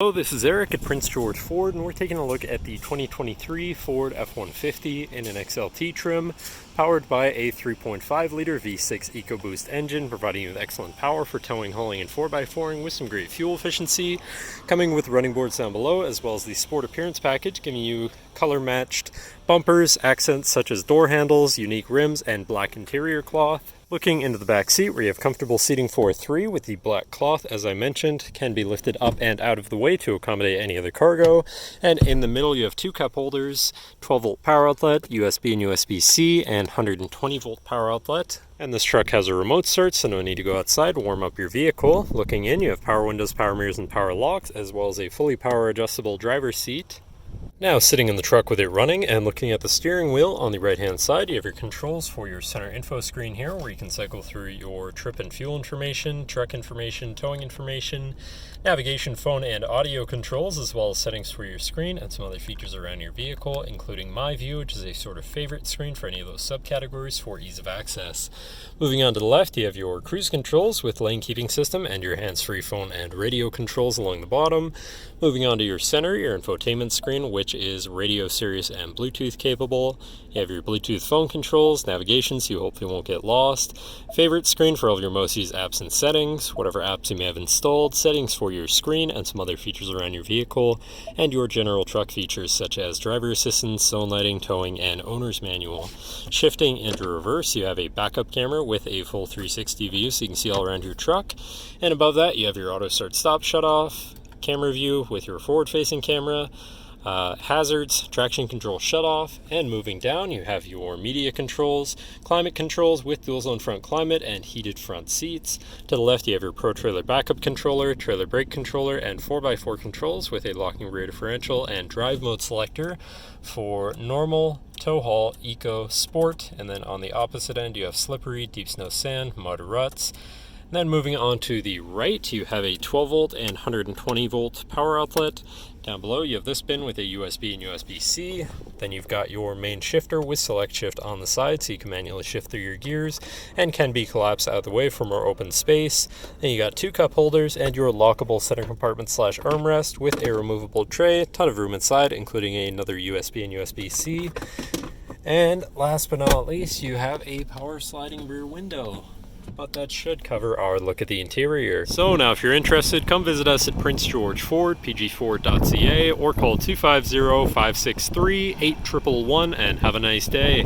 Hello, this is Eric at Prince George Ford, and we're taking a look at the 2023 Ford F-150 in an XLT trim, powered by a 3.5-liter V6 EcoBoost engine, providing you with excellent power for towing, hauling, and 4x4ing with some great fuel efficiency. Coming with running boards down below, as well as the Sport Appearance package, giving you color-matched bumpers, accents such as door handles, unique rims, and black interior cloth. Looking into the back seat, where you have comfortable seating for three with the black cloth, as I mentioned, can be lifted up and out of the way to accommodate any other cargo. And in the middle, you have two cup holders, 12-volt power outlet, USB and USB-C, and 120-volt power outlet. And this truck has a remote start, so no need to go outside to warm up your vehicle. Looking in, you have power windows, power mirrors, and power locks, as well as a fully power adjustable driver's seat. Now, sitting in the truck with it running and looking at the steering wheel, on the right-hand side, you have your controls for your center info screen here, where you can cycle through your trip and fuel information, truck information, towing information, navigation, phone, and audio controls, as well as settings for your screen and some other features around your vehicle, including My View, which is a sort of favorite screen for any of those subcategories for ease of access. Moving on to the left, you have your cruise controls with lane keeping system and your hands-free phone and radio controls along the bottom. Moving on to your center, your infotainment screen, which is radio, Sirius, and Bluetooth capable. You have your Bluetooth phone controls, navigation, so you hopefully won't get lost. Favorite screen for all of your most used apps and settings, whatever apps you may have installed, settings for your screen, and some other features around your vehicle, and your general truck features such as driver assistance, zone lighting, towing, and owner's manual. Shifting into reverse, you have a backup camera with a full 360 view, so you can see all around your truck. And above that, you have your auto start stop shut off, camera view with your forward facing camera, hazards, traction control shut off, and moving down you have your media controls, climate controls with dual zone front climate and heated front seats. To the left you have your Pro Trailer backup controller, trailer brake controller, and 4x4 controls with a locking rear differential and drive mode selector for normal, tow haul, eco, sport, and then on the opposite end you have slippery, deep snow sand, mud, ruts. Then moving on to the right, you have a 12-volt and 120-volt power outlet. Down below, you have this bin with a USB and USB-C. Then you've got your main shifter with select shift on the side, so you can manually shift through your gears and can be collapsed out of the way for more open space. Then you got two cup holders and your lockable center compartment / armrest with a removable tray. Ton of room inside, including another USB and USB-C. And last but not least, you have a power sliding rear window. But that should cover our look at the interior. So now if you're interested, come visit us at Prince George Ford, pgford.ca, or call 250-563-8111 and have a nice day.